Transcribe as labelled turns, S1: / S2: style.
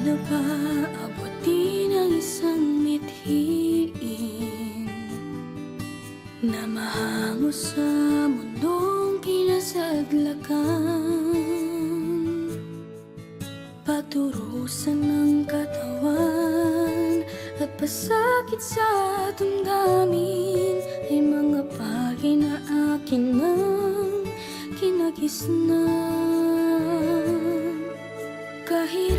S1: na ba abutin ang isang mithiin na mahango sa mundong kinasadlakan? Paturusan ng katawan at pasakit sa damdamin ay mga bagay na akin nang kinagisnan. Kahit